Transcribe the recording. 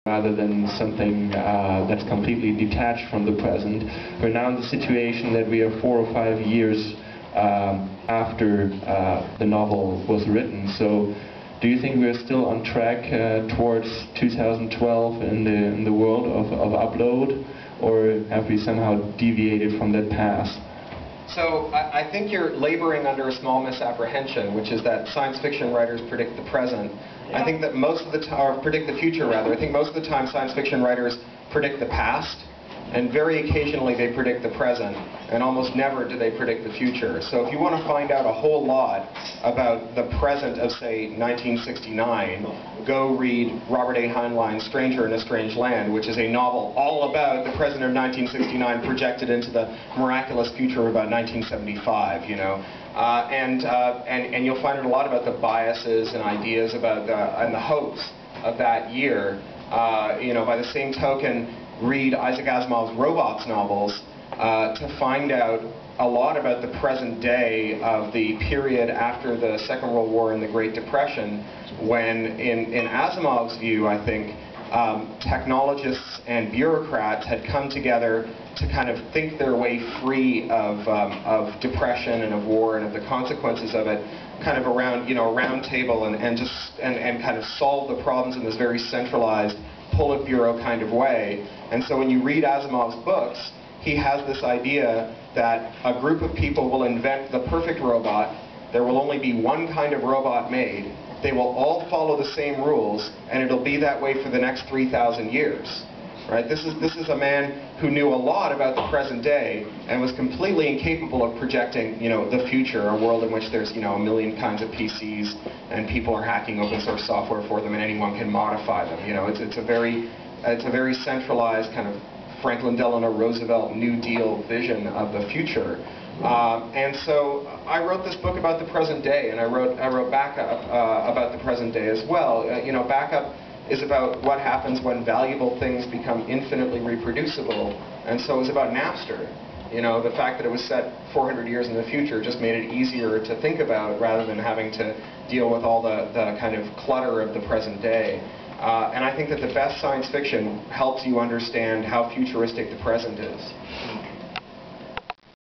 rather than something that's completely detached from the present. We're now in the situation that we are 4 or 5 years after the novel was written. So do you think we're still on track towards 2012 in the world of upload, or have we somehow deviated from that path? So I think you're laboring under a small misapprehension, which is that science fiction writers predict the present. I think that most of the time, or predict the future rather, I think most of the time science fiction writers predict the past, and very occasionally they predict the present, and almost never do they predict the future. So if you want to find out a whole lot about the present of, say, 1969, go read Robert A. Heinlein's Stranger in a Strange Land, which is a novel all about the present of 1969 projected into the miraculous future of about 1975, you know. And you'll find out a lot about the biases and ideas about and the hopes of that year. You know, by the same token, read Isaac Asimov's Robots novels to find out a lot about the present day of the period after the Second World War and the Great Depression, when, in Asimov's view, I think, technologists and bureaucrats had come together to kind of think their way free of depression and of war and of the consequences of it, kind of around, you know, a round table and kind of solve the problems in this very centralized Politburo kind of way. And so when you read Asimov's books, he has this idea that a group of people will invent the perfect robot. There will only be one kind of robot made. They will all follow the same rules, and it'll be that way for the next 3,000 years. Right? This is a man who knew a lot about the present day and was completely incapable of projecting, you know, the future, a world in which there's, you know, a million kinds of PCs and people are hacking open source software for them and anyone can modify them. You know, it's a very centralized kind of Franklin Delano Roosevelt New Deal vision of the future. And so I wrote this book about the present day, and I wrote Backup about the present day as well. You know, Backup is about what happens when valuable things become infinitely reproducible, and so it was about Napster. You know, the fact that it was set 400 years in the future just made it easier to think about rather than having to deal with all the kind of clutter of the present day. And I think that the best science fiction helps you understand how futuristic the present is.